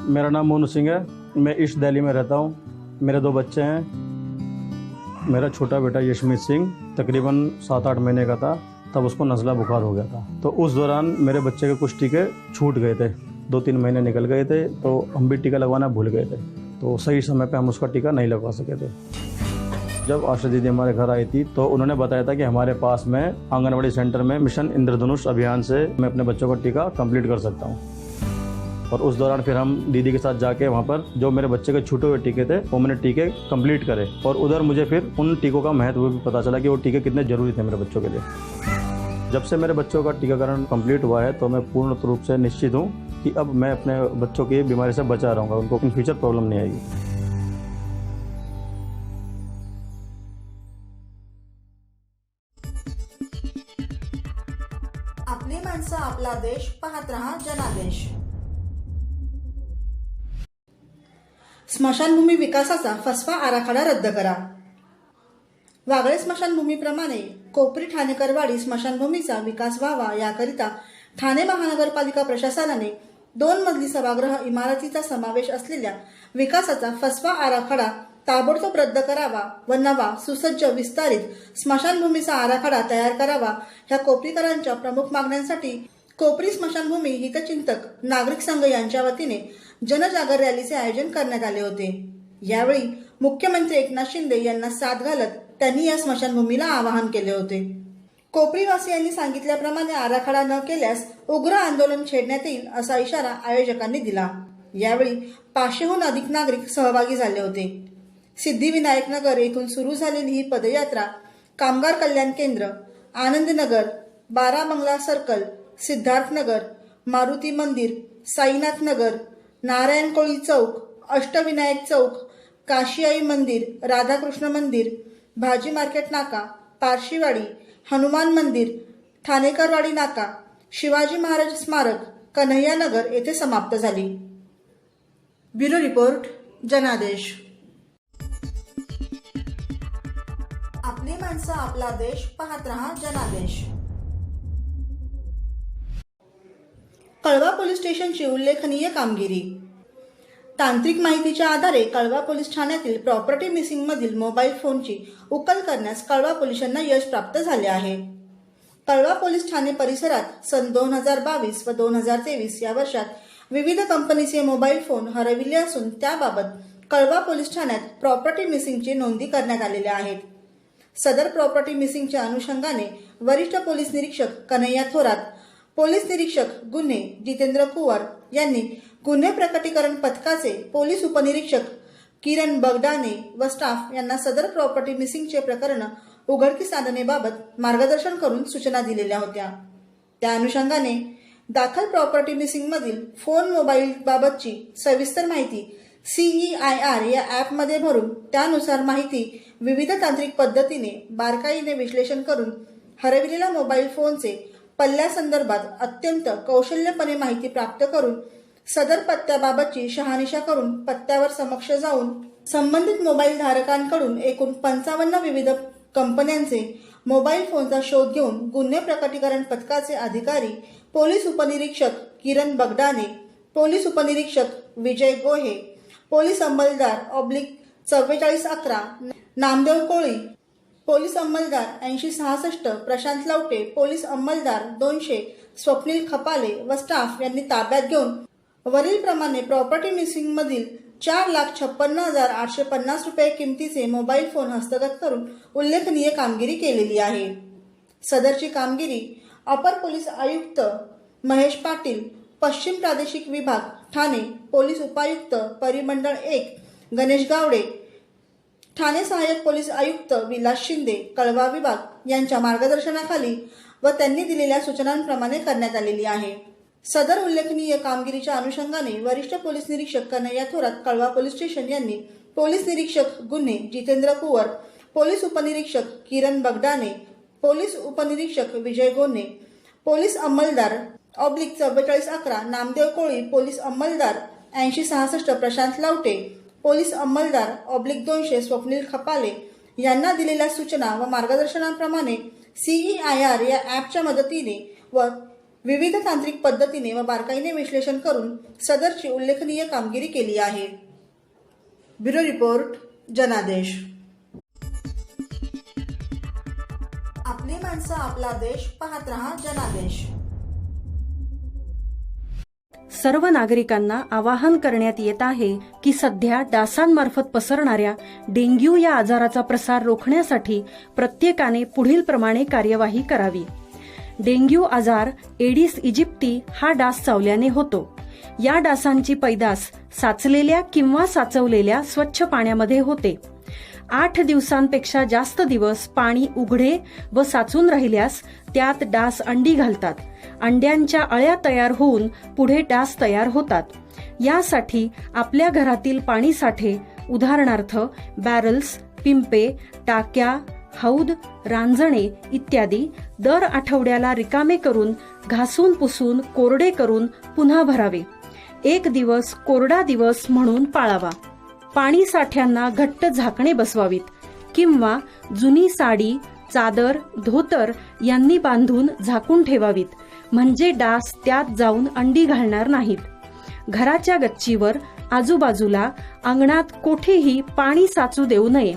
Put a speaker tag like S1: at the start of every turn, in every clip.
S1: मेरा नाम मोनू सिंह है। मैं ईस्ट दिल्ली में रहता हूँ। मेरे 2 बच्चे हैं। मेरा छोटा बेटा यशमीत सिंह तकरीबन 7-8 महीने का था, तब उसको नज़ला बुखार हो गया था। तो उस दौरान मेरे बच्चे के कुछ टीके छूट गए थे, 2-3 महीने निकल गए थे, तो हम भी टीका लगवाना भूल गए थे, तो सही समय पे हम उसका टीका नहीं लगवा सके थे। जब आशा दीदी हमारे घर आई थी तो उन्होंने बताया था कि हमारे पास में आंगनबाड़ी सेंटर में मिशन इंद्रधनुष अभियान से मैं अपने बच्चों का टीका कंप्लीट कर सकता हूँ। और उस दौरान फिर हम दीदी के साथ जाके वहाँ पर जो मेरे बच्चे के छूटे हुए टीके थे वो मैंने टीके कंप्लीट करे, और उधर मुझे फिर उन टीकों का महत्व भी पता चला कि वो टीके कितने ज़रूरी थे मेरे बच्चों के लिए। जब से मेरे बच्चों का टीकाकरण कंप्लीट हुआ है तो मैं पूर्ण रूप से निश्चित हूँ कि अब मैं अपने बच्चों की बीमारी से बचा रहूँगा, उनको इन फ्यूचर प्रॉब्लम नहीं आएगी।
S2: आपली माणसं, आपला देश, पाहत रहा जनादेश। स्मशानभूमी विकासाचा फसवा आराखडा रद्द करा। वागळे स्मशानभूमीप्रमाणे कोपरी ठाणेकरवाडी स्मशानभूमीचा विकास व्हावा याकरिता ठाणे महानगरपालिका प्रशासनाने 2 मजली सभागृह इमारतीचा समावेश असलेल्या विकासाचा फसवा आराखडा ताबडतोब रद्द करावा व नवा सुसज्ज विस्तारित स्मशानभूमीचा आराखडा तयार करावा ह्या कोपरीकरांच्या प्रमुख मागण्यांसाठी कोपरी स्मशानभूमी हितचिंतक नागरिक संघ यांच्या वतीने जनजागर रॅलीचे आयोजन करण्यात आले होते। यावेळी मुख्यमंत्री एकनाथ शिंदे यांना साथ घालत त्यांनी या स्मशानभूमीला आवाहन केले होते। कोपरीवासियांनी सांगितल्याप्रमाणे आराखडा न केल्यास उग्र आंदोलन छेडण्यात येईल असा इशारा आयोजकांनी दिला। यावेळी 500हून अधिक नागरिक सहभागी झाले होते। सिद्धिविनायक नगर येथून सुरू झालेली ही पदयात्रा कामगार कल्याण केंद्र, आनंदनगर, 12 बंगला सर्कल, सिद्धार्थ नगर, मारुती मंदिर, साईनाथ नगर, नारायण कोळी चौक, अष्टविनायक चौक, काशीआई मंदिर, राधाकृष्ण मंदिर, भाजी मार्केट नाका, पारशीवाडी, हनुमान मंदिर, ठाणेकरवाडी नाका, शिवाजी महाराज स्मारक, कन्हैया नगर येथे समाप्त झाली। ब्युरो रिपोर्ट, जनादेश। आपली माणसं, आपला देश, पाहत रहा जनादेश। कळवा पोलीस स्टेशनची उल्लेखनीय कामगिरी। तांत्रिक माहितीच्या आधारे कळवा पोलीस ठाण्यातील प्रॉपर्टी मिसिंग मधील मोबाईल फोनची उकल करण्यास कळवा पोलिसांना यश प्राप्त झाले आहे। कळवा पोलीस ठाणे परिसरात सन 2022 व 2023 या वर्षात विविध कंपनीचे मोबाईल फोन हरविले असून त्याबाबत कळवा पोलीस ठाण्यात प्रॉपर्टी मिसिंगची नोंदी करण्यात आलेल्या आहेत। सदर प्रॉपर्टी मिसिंगच्या अनुषंगाने वरिष्ठ पोलीस निरीक्षक कन्हैया थोरात, पोलीस निरीक्षक गुन्हे जितेंद्र कुवर यांनी गुन्हे प्रकटीकरण पथकाचे पोलीस उपनिरीक्षक किरण बगडाने व स्टाफ यांना सदर प्रॉपर्टी मिसिंगचे प्रकरण उघडकीस आणण्याबाबत मार्गदर्शन करून सूचना दिलेल्या होत्या। त्या अनुषंगाने दाखल प्रॉपर्टी मिसिंग मधील फोन मोबाईल बाबतची सविस्तर माहिती CEIR या ॲपमध्ये भरून त्यानुसार माहिती विविध तांत्रिक पद्धतीने बारकाईने विश्लेषण करून हरविलेल्या मोबाईल फोनचे पल्ल्यासंदर्भात अत्यंत कौशल्यपणे माहिती प्राप्त करून सदर पत्त्याबाबतची शहानिशा करून पत्त्यावर समक्ष जाऊन संबंधित मोबाईल धारकांकडून एकूण 55 विविध कंपन्यांचे मोबाईल फोनचा शोध घेऊन गुन्हे प्रकटीकरण पथकाचे अधिकारी पोलीस उपनिरीक्षक किरण बगडाने, पोलीस उपनिरीक्षक विजय गोहे, पोलीस अंमलदार /4411 नामदेव कोळी, पोलीस अंमलदार 8066 प्रशांत लवटे, पोलीस अंमलदार 200 स्वप्नील खपाले व स्टाफ यांनी ताब्यात घेऊन वरील प्रमाणे प्रॉपर्टी मिसिंग मधील 4,56,850 रुपये किमतीचे मोबाईल फोन हस्तगत करून उल्लेखनीय कामगिरी केलेली आहे। सदरची कामगिरी अपर पोलीस आयुक्त महेश पाटील, पश्चिम प्रादेशिक विभाग ठाणे, पोलीस उपायुक्त परिमंडळ 1 गणेश गावडे, ठाणे सहाय्यक पोलीस आयुक्त विलास शिंदे, कळवा विभाग यांच्या मार्गदर्शनाखाली व त्यांनी दिलेल्या सूचनांप्रमाणे करण्यात आलेली आहे। सदर उल्लेखनीय कामगिरीच्या अनुषंगाने वरिष्ठ पोलीस निरीक्षक कन्हैया थोरात, कळवा पोलीस स्टेशन यांनी पोलीस निरीक्षक गुन्हे जितेंद्र कुवर, पोलीस उपनिरीक्षक किरण बगदाने, पोलीस उपनिरीक्षक विजय गोने, पोलीस अंमलदार /4411 नामदेव कोळी, पोलीस अंमलदार 8066 प्रशांत लावटे, पोलीस अंमलदार /200 स्वप्नील खपाले यांना दिलेल्या सूचना व मार्गदर्शनाप्रमाणे CEIR या ॲपच्या मदतीने व विविध तांत्रिक पद्धतीने व बारकाईने विश्लेषण करून सदरची उल्लेखनीय कामगिरी केली आहे. ब्युरो रिपोर्ट, जनादेश. आपली माणसं, आपला देश. पाहत रहा जनादेश.
S3: सर्व नागरिकांना आवाहन करण्यात येत आहे की सध्या डासांमार्फत पसरणाऱ्या डेंग्यू या आजाराचा प्रसार रोखण्यासाठी प्रत्येकाने पुढील प्रमाणे कार्यवाही करावी. डेंग्यू आजार एडिस इजिप्ती हा डास चावल्याने होतो. या डासांची पैदास साचलेल्या किंवा साचवलेल्या स्वच्छ पाण्यामध्ये होते. 8 दिवसांपेक्षा जास्त दिवस पाणी उघडे व साचून राहिल्यास त्यात डास अंडी घालतात. अंड्यांच्या अळ्या तयार होऊन पुढे डास तयार होतात. यासाठी आपल्या घरातील पाणी साठे, उदाहरणार्थ बॅरल्स, पिंपे, टाक्या, हौद, रांजणे इत्यादी दर आठवड्याला रिकामे करून घासून पुसून कोरडे करून पुन्हा भरावे. 1 दिवस कोरडा दिवस म्हणून पाळावा. पाणी साठ्यांना घट्ट झाकणे बसवावीत किंवा जुनी साडी, चादर, धोतर यांनी बांधून झाकून ठेवावीत, म्हणजे डास त्यात जाऊन अंडी घालणार नाहीत. घराच्या गच्चीवर, आजूबाजूला, अंगणात कोठेही पाणी साचू देऊ नये.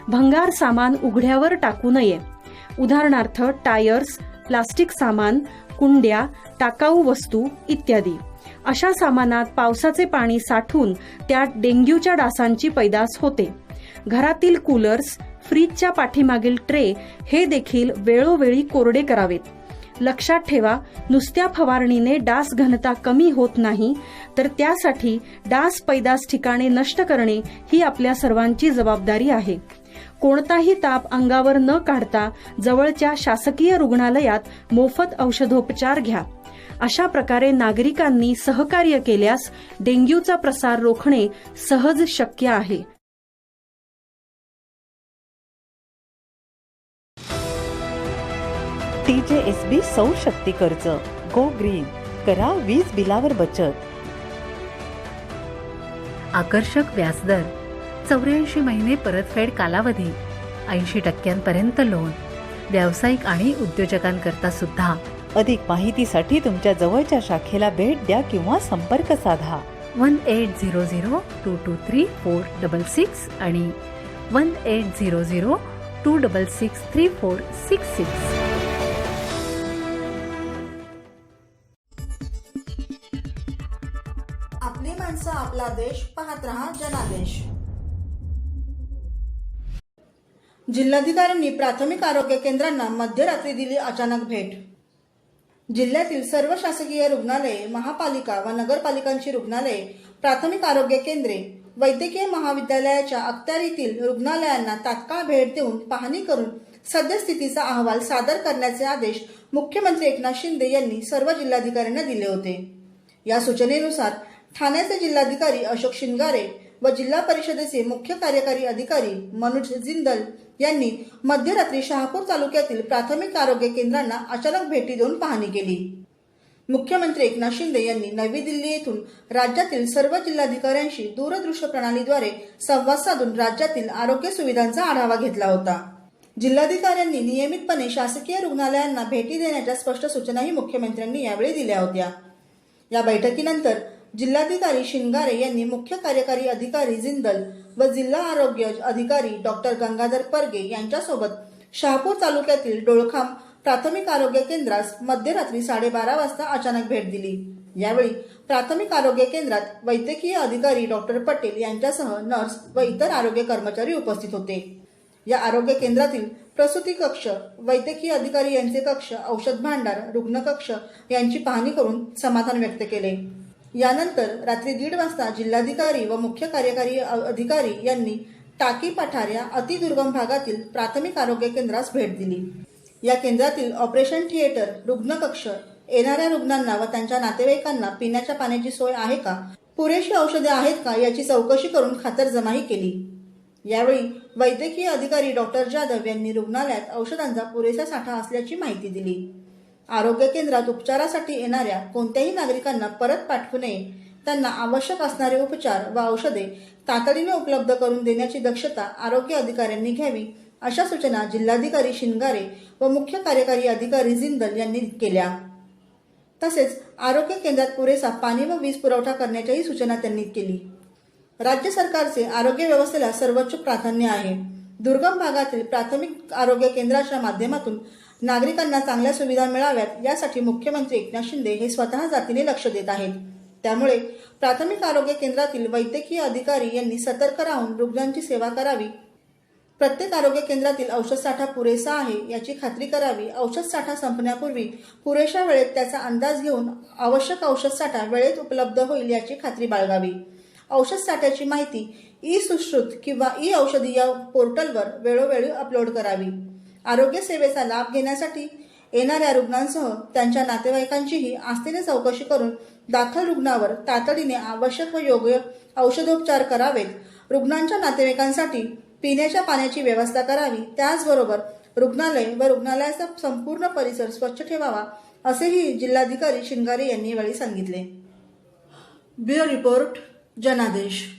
S3: भंगार सामान उघड्यावर टाकू नये. उदाहरणार्थ टायर्स, प्लास्टिक सामान, कुंड्या, टाकाऊ वस्तू इत्यादी. अशा सामानात पावसाचे पाणी साठून त्यात डेंग्यूच्या डासांची पैदास होते. घरातील कूलर्स, फ्रीजच्या पाठीमागील ट्रे हे देखील वेळोवेळी कोरडे करावेत. लक्षात ठेवा, नुसत्या फवारणीने डास घनता कमी होत नाही, तर त्यासाठी डास पैदास ठिकाणे नष्ट करणे ही आपल्या सर्वांची जबाबदारी आहे. कोणताही ताप अंगावर न काढता जवळच्या शासकीय रुग्णालयात मोफत औषधोपचार घ्या. अशा प्रकारे नागरिकांनी सहकार्य केल्यास डेंग्यूचा प्रसार रोखणे सहज शक्य आहे.
S4: TJSB सौर शक्ती कर्ज, गो ग्रीन, करा वीज बिलावर बचत.
S5: आकर्षक व्याजदर, 84 महिने परतफेड कालावधी, 80% लोन, व्यावसायिक आणि उद्योजकांकरता सुद्धा.
S4: अधिक माहितीसाठी तुमच्या जवळच्या शाखेला भेट द्या किंवा संपर्क साधा.
S5: 1800-223-466 आणि 1800-266-3466.
S2: आपली माणसं, आपला देश. पाहत रहा जनादेश. जिल्हाधिकाऱ्यांनी प्राथमिक आरोग्य केंद्रांना मध्यरात्री दिली अचानक भेट. जिल्ह्यातील सर्व शासकीय रुग्णालये, महापालिका व नगरपालिकांची रुग्णालये, प्राथमिक आरोग्य केंद्रे, वैद्यकीय महाविद्यालयाच्या अखत्यारीतील रुग्णालयांना तात्काळ भेट देऊन पाहणी करून सद्यस्थितीचा अहवाल सादर करण्याचे आदेश मुख्यमंत्री एकनाथ शिंदे यांनी सर्व जिल्हाधिकाऱ्यांना दिले होते. या सूचनेनुसार ठाण्याचे जिल्हाधिकारी अशोक शिंगारे व जिल्हा परिषदेचे मुख्य कार्यकारी अधिकारी मनोज जिंदल यांनी मध्यरात्री शहापूर तालुक्यातील प्राथमिक आरोग्य केंद्रांना अचानक भेटी देऊन पाहणी केली. मुख्यमंत्री एकनाथ शिंदे यांनी नवी दिल्ली येथून राज्यातील सर्व जिल्हाधिकाऱ्यांशी दूरदृश्य प्रणालीद्वारे संवाद साधून राज्यातील आरोग्य सुविधांचा आढावा घेतला होता. जिल्हाधिकाऱ्यांनी नियमितपणे शासकीय रुग्णालयांना भेटी देण्याच्या स्पष्ट सूचनाही मुख्यमंत्र्यांनी यावेळी दिल्या होत्या. या बैठकीनंतर जिल्हाधिकारी शिंगारे यांनी मुख्य कार्यकारी अधिकारी जिंदल व जिल्हा आरोग्य अधिकारी डॉक्टर गंगाधर परगे यांच्यासोबत शहापूर तालुक्यातील डोळखाम प्राथमिक आरोग्य केंद्रास मध्यरात्री 12:30 वाजता अचानक भेट दिली. यावेळी प्राथमिक आरोग्य केंद्रात वैद्यकीय अधिकारी डॉक्टर पटेल यांच्यासह नर्स व इतर आरोग्य कर्मचारी उपस्थित होते. या आरोग्य केंद्रातील प्रसूती कक्ष, वैद्यकीय अधिकारी यांचे कक्ष, औषध भांडार, रुग्ण कक्ष यांची पाहणी करून समाधान व्यक्त केले. यानंतर रात्री 1:30 वाजता जिल्हाधिकारी व मुख्य कार्यकारी अधिकारी यांनी टाकी पठार या अतिदुर्गम भागातील प्राथमिक आरोग्य केंद्रास भेट दिली. या केंद्रातील ऑपरेशन थिएटर, रुग्ण कक्ष, येणाऱ्या रुग्णांना व त्यांच्या नातेवाईकांना पिण्याच्या पाण्याची सोय आहे का, पुरेशी औषधे आहेत का याची चौकशी करून खातरजमाही केली। यावेळी वैद्यकीय अधिकारी डॉक्टर जाधव यांनी रुग्णालयात औषधांचा पुरेसा साठा असल्याची माहिती दिली। आरोग्य केंद्रात उपचारासाठी येणाऱ्या कोणत्याही नागरिकांना परत पाठवू नये, त्यांना आवश्यक असणारे उपचार व औषधे तातडीने उपलब्ध करून देण्याची दक्षता आरोग्य अधिकाऱ्यांनी घ्यावी, अशा सूचना जिल्हाधिकारी शिंगारे व मुख्य कार्यकारी अधिकारी जिंदल यांनी केल्या। तसेच आरोग्य केंद्रात पुरेसा पाणी व वीज पुरवठा करण्याच्याही सूचना त्यांनी केली। राज्य सरकारचे आरोग्य व्यवस्थेला सर्वोच्च प्राधान्य आहे। दुर्गम भागातील प्राथमिक आरोग्य केंद्राच्या माध्यमातून नागरिकांना चांगल्या सुविधा मिळाव्यात यासाठी मुख्यमंत्री एकनाथ शिंदे हे स्वतः जातीने लक्ष देत आहेत। त्यामुळे प्राथमिक आरोग्य केंद्रातील वैद्यकीय अधिकारी यांनी सतर्क राहून रुग्णांची सेवा करावी। प्रत्येक आरोग्य केंद्रातील औषध साठा पुरेसा आहे याची खात्री करावी। औषध साठा संपण्यापूर्वी पुरेशा वेळेत त्याचा अंदाज घेऊन आवश्यक औषध साठा वेळेत उपलब्ध होईल याची खात्री बाळगावी। औषध साठ्याची माहिती ई-सुश्रुत किंवा ई-औषधी या पोर्टलवर वेळोवेळी अपलोड करावी। आरोग्य सेवेचा लाभ घेण्यासाठी येणाऱ्या रुग्णांसह त्यांच्या नातेवाईकांचीही आस्थेने चौकशी करून दाखल रुग्णावर तातडीने आवश्यक व योग्य औषधोपचार करावेत। रुग्णांच्या नातेवाईकांसाठी पिण्याच्या पाण्याची व्यवस्था करावी। त्याचबरोबर रुग्णालय व रुग्णालयाचा संपूर्ण परिसर स्वच्छ ठेवावा, असेही जिल्हाधिकारी शिंगारे यांनी यावेळी सांगितले। ब्युरो रिपोर्ट, जनादेश।